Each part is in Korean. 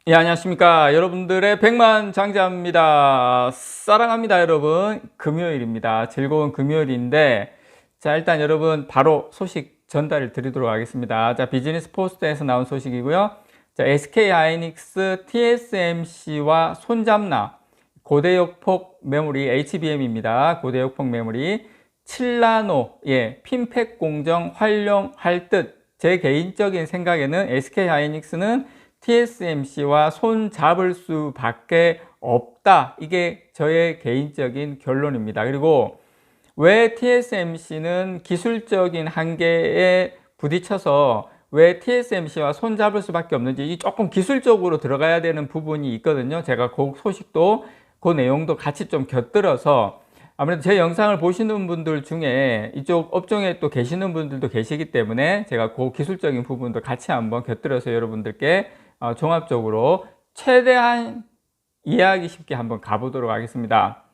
예, 안녕하십니까. 여러분들의 백만장자입니다. 사랑합니다, 여러분. 금요일입니다. 즐거운 금요일인데, 자, 일단 여러분 바로 소식 전달을 드리도록 하겠습니다. 자, 비즈니스 포스트에서 나온 소식이고요. 자, SK하이닉스 TSMC와 손잡나 고대역폭 메모리 HBM입니다. 고대역폭 메모리 7나노, 예, 핀팩 공정 활용할 듯. 제 개인적인 생각에는 SK하이닉스는 TSMC와 손 잡을 수밖에 없다. 이게 저의 개인적인 결론입니다. 그리고 왜 TSMC는 기술적인 한계에 부딪혀서 왜 TSMC와 손 잡을 수밖에 없는지 조금 기술적으로 들어가야 되는 부분이 있거든요. 제가 그 소식도 그 내용도 같이 좀 곁들여서 아무래도 제 영상을 보시는 분들 중에 이쪽 업종에 또 계시는 분들도 계시기 때문에 제가 그 기술적인 부분도 같이 한번 곁들여서 여러분들께 종합적으로 최대한 이해하기 쉽게 한번 가보도록 하겠습니다.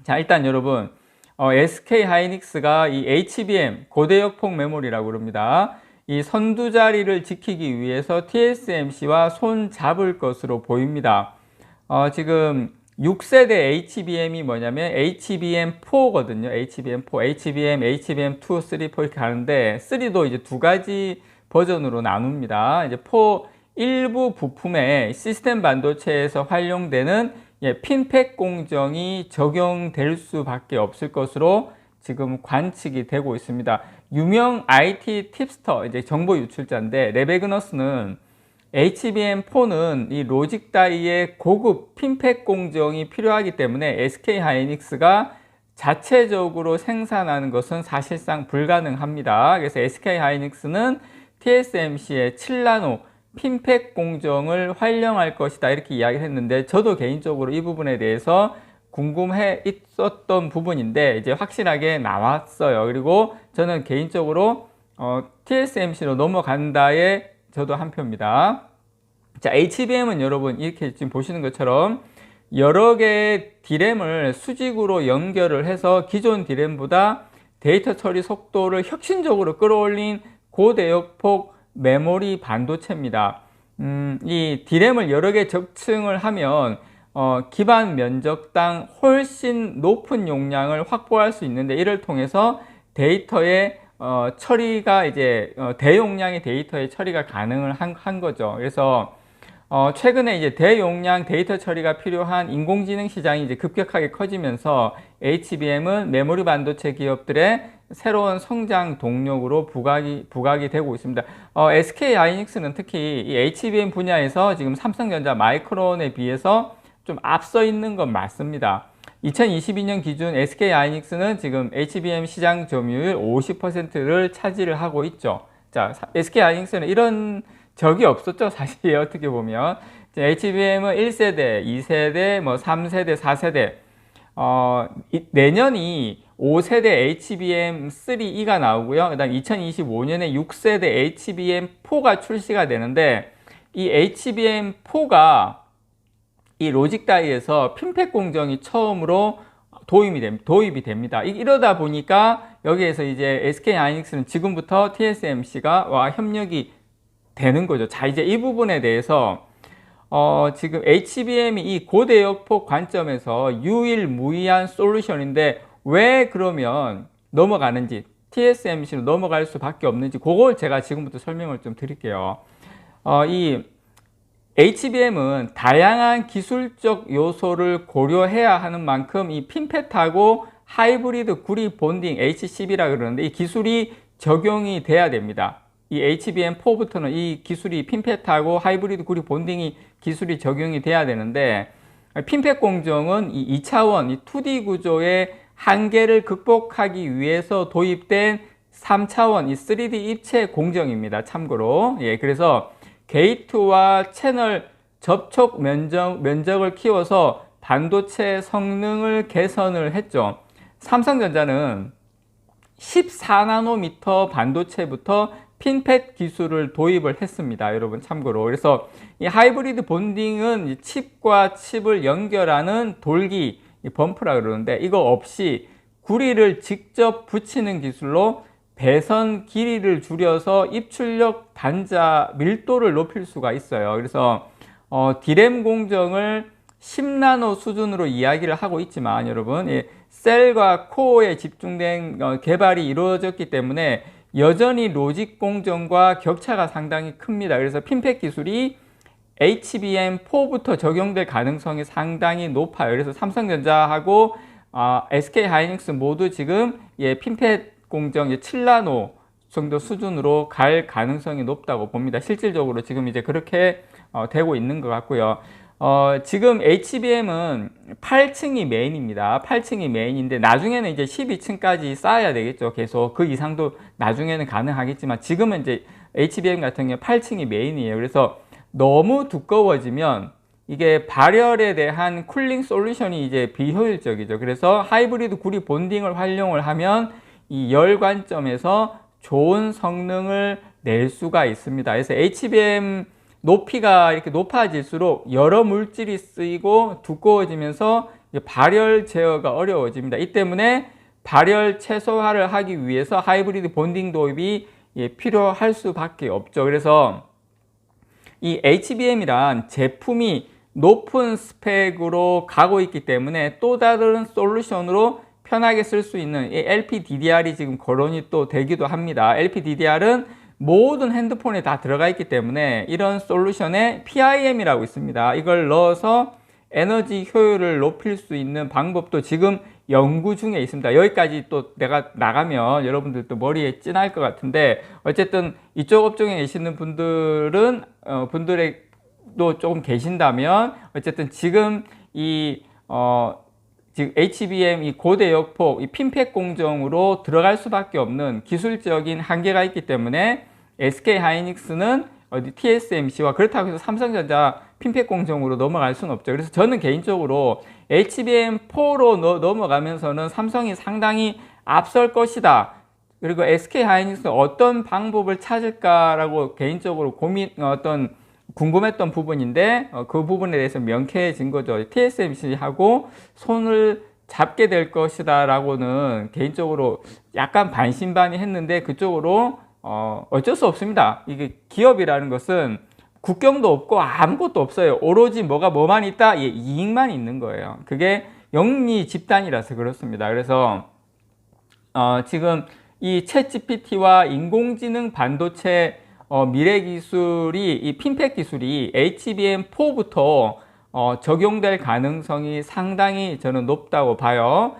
자, 일단 여러분 SK하이닉스가 이 HBM 고대역폭 메모리라고 그럽니다. 이 선두 자리를 지키기 위해서 TSMC와 손 잡을 것으로 보입니다. 지금 6세대 HBM이 뭐냐면 HBM4거든요. HBM4, HBM2, 3, 4 이렇게 가는데 3도 이제 두 가지 버전으로 나눕니다. 이제 4 일부 부품에 시스템 반도체에서 활용되는 핀팩 공정이 적용될 수밖에 없을 것으로 지금 관측이 되고 있습니다. 유명 IT 팁스터, 이제 정보 유출자인데 레베그너스는 HBM4는 이 로직 다이의 고급 핀팩 공정이 필요하기 때문에 SK하이닉스가 자체적으로 생산하는 것은 사실상 불가능합니다. 그래서 SK하이닉스는 TSMC의 7나노 핀팩 공정을 활용할 것이다 이렇게 이야기를 했는데 저도 개인적으로 이 부분에 대해서 궁금해 있었던 부분인데 이제 확실하게 나왔어요. 그리고 저는 개인적으로 TSMC로 넘어간다에 저도 한 표입니다. 자, HBM은 여러분 이렇게 지금 보시는 것처럼 여러 개의 D램을 수직으로 연결을 해서 기존 D램보다 데이터 처리 속도를 혁신적으로 끌어올린 고대역폭 메모리 반도체입니다. 이 D램을 여러 개 적층을 하면 기반 면적당 훨씬 높은 용량을 확보할 수 있는데 이를 통해서 데이터의 처리가 이제 대용량의 데이터의 처리가 가능을 한 거죠. 그래서 최근에 이제 대용량 데이터 처리가 필요한 인공지능 시장이 이제 급격하게 커지면서 HBM은 메모리 반도체 기업들의 새로운 성장 동력으로 부각이 되고 있습니다. SK하이닉스는 특히 이 HBM 분야에서 지금 삼성전자 마이크론에 비해서 좀 앞서 있는 건 맞습니다. 2022년 기준 SK하이닉스는 지금 HBM 시장 점유율 50%를 차지를 하고 있죠. 자, SK하이닉스는 이런 적이 없었죠. 사실 어떻게 보면 HBM은 1세대, 2세대, 뭐 3세대, 4세대 내년이 5세대 HBM3E가 나오고요. 그 다음 2025년에 6세대 HBM4가 출시가 되는데 이 HBM4가 이 로직 다이에서 핀팩 공정이 처음으로 도입이 됩니다. 이러다 보니까 여기에서 이제 SK하이닉스는 지금부터 TSMC가 협력이 되는 거죠. 자, 이제 이 부분에 대해서 지금 HBM이 이 고대역폭 관점에서 유일무이한 솔루션인데 왜 그러면 넘어가는지 TSMC로 넘어갈 수밖에 없는지 그걸 제가 지금부터 설명을 좀 드릴게요. 이 HBM은 다양한 기술적 요소를 고려해야 하는 만큼 이 핀펫하고 하이브리드 구리 본딩 HCB라 그러는데 이 기술이 적용이 돼야 됩니다. 이 HBM4부터는 이 기술이 핀펫하고 하이브리드 구리 본딩이 기술이 적용이 돼야 되는데 핀펫 공정은 이 2차원, 이 2D 구조의 한계를 극복하기 위해서 도입된 3차원, 이 3D 입체 공정입니다. 참고로. 예, 그래서 게이트와 채널 접촉 면적을 키워서 반도체 성능을 개선을 했죠. 삼성전자는 14나노미터 반도체부터 핀펫 기술을 도입을 했습니다. 여러분 참고로. 그래서 이 하이브리드 본딩은 칩과 칩을 연결하는 돌기, 범프라 그러는데 이거 없이 구리를 직접 붙이는 기술로 배선 길이를 줄여서 입출력 단자 밀도를 높일 수가 있어요. 그래서 D램 공정을 10나노 수준으로 이야기를 하고 있지만 여러분, 셀과 코어에 집중된 개발이 이루어졌기 때문에 여전히 로직 공정과 격차가 상당히 큽니다. 그래서 핀팩 기술이 HBM4부터 적용될 가능성이 상당히 높아요. 그래서 삼성전자하고 SK하이닉스 모두 지금 핀팩 공정 7나노 정도 수준으로 갈 가능성이 높다고 봅니다. 실질적으로 지금 이제 그렇게 되고 있는 것 같고요. 지금 HBM은 8층이 메인입니다. 8층이 메인인데 나중에는 이제 12층까지 쌓아야 되겠죠. 계속 그 이상도 나중에는 가능하겠지만 지금은 이제 HBM 같은 경우 8층이 메인이에요. 그래서 너무 두꺼워지면 이게 발열에 대한 쿨링 솔루션이 이제 비효율적이죠. 그래서 하이브리드 구리 본딩을 활용을 하면 이 열 관점에서 좋은 성능을 낼 수가 있습니다. 그래서 HBM 높이가 이렇게 높아질수록 여러 물질이 쓰이고 두꺼워지면서 발열 제어가 어려워집니다. 이 때문에 발열 최소화를 하기 위해서 하이브리드 본딩 도입이 필요할 수밖에 없죠. 그래서 이 HBM이란 제품이 높은 스펙으로 가고 있기 때문에 또 다른 솔루션으로 편하게 쓸 수 있는 이 LPDDR이 지금 거론이 또 되기도 합니다. LPDDR은 모든 핸드폰에 다 들어가 있기 때문에 이런 솔루션에 PIM이라고 있습니다. 이걸 넣어서 에너지 효율을 높일 수 있는 방법도 지금 연구 중에 있습니다. 여기까지 또 내가 나가면 여러분들도 머리에 찐할 것 같은데 어쨌든 이쪽 업종에 계시는 분들은 분들도 조금 계신다면 어쨌든 지금 지금 HBM 이 고대 역폭 이 핀팩 공정으로 들어갈 수밖에 없는 기술적인 한계가 있기 때문에 SK하이닉스는 TSMC와 그렇다고 해서 삼성전자 핀팩 공정으로 넘어갈 수는 없죠. 그래서 저는 개인적으로 HBM4로 넘어가면서는 삼성이 상당히 앞설 것이다. 그리고 SK하이닉스는 어떤 방법을 찾을까라고 개인적으로 궁금했던 부분인데 그 부분에 대해서 명쾌해진 거죠. TSMC하고 손을 잡게 될 것이다 라고는 개인적으로 약간 반신반의했는데 그쪽으로 어쩔 수 없습니다. 이게 기업이라는 것은 국경도 없고 아무것도 없어요. 오로지 뭐만 있다? 이익만 있는 거예요. 그게 영리 집단이라서 그렇습니다. 그래서 지금 이 챗GPT와 인공지능 반도체 미래 기술이 이 핀팩 기술이 HBM4부터 적용될 가능성이 상당히 저는 높다고 봐요.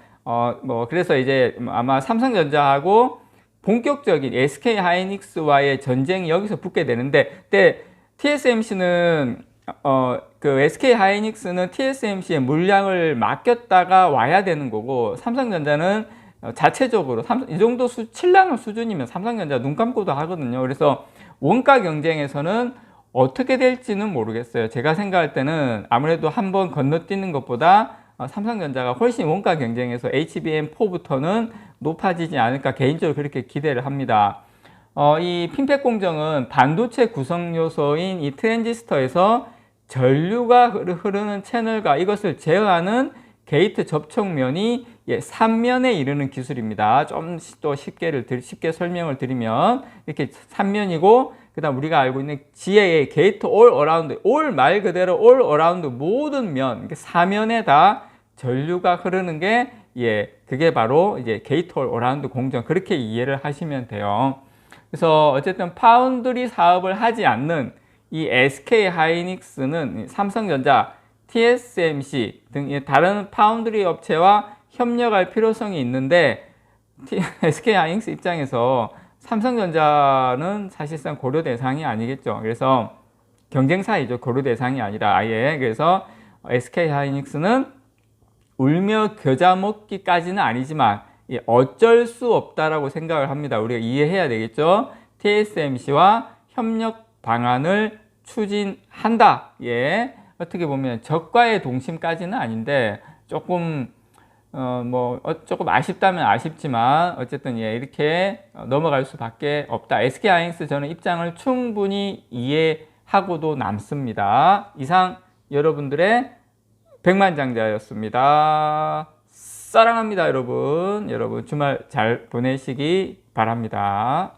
그래서 이제 아마 삼성전자하고 본격적인 SK하이닉스와의 전쟁이 여기서 붙게 되는데, 그때 TSMC는 SK하이닉스는 TSMC의 물량을 맡겼다가 와야 되는 거고, 삼성전자는 자체적으로 이 정도 7나노 수준이면 삼성전자 눈 감고도 하거든요. 그래서 원가 경쟁에서는 어떻게 될지는 모르겠어요. 제가 생각할 때는 아무래도 한번 건너뛰는 것보다 삼성전자가 훨씬 원가 경쟁에서 HBM4부터는 높아지지 않을까 개인적으로 그렇게 기대를 합니다. 이 핀팩 공정은 반도체 구성 요소인 이 트랜지스터에서 전류가 흐르는 채널과 이것을 제어하는 게이트 접촉면이 3면에 이르는 기술입니다. 좀 또 쉽게 설명을 드리면 이렇게 3면이고 그 다음 우리가 알고 있는 지혜의 게이트 올 어라운드, 올 말 그대로 올 어라운드 모든 면, 4면에 다 전류가 흐르는 게 그게 바로 이제 게이트 올 어라운드 공정, 그렇게 이해를 하시면 돼요. 그래서 어쨌든 파운드리 사업을 하지 않는 이 SK하이닉스는 삼성전자, TSMC 등 다른 파운드리 업체와 협력할 필요성이 있는데 SK하이닉스 입장에서 삼성전자는 사실상 고려 대상이 아니겠죠. 그래서 경쟁사이죠. 고려 대상이 아니라 아예. 그래서 SK하이닉스는 울며 겨자 먹기까지는 아니지만 어쩔 수 없다라고 생각을 합니다. 우리가 이해해야 되겠죠. TSMC와 협력 방안을 추진한다. 어떻게 보면 적과의 동심까지는 아닌데 조금 조금 아쉽다면 아쉽지만 어쨌든 이렇게 넘어갈 수밖에 없다. SK하이닉스 저는 입장을 충분히 이해하고도 남습니다. 이상 여러분들의 백만장자였습니다. 사랑합니다, 여러분. 여러분 주말 잘 보내시기 바랍니다.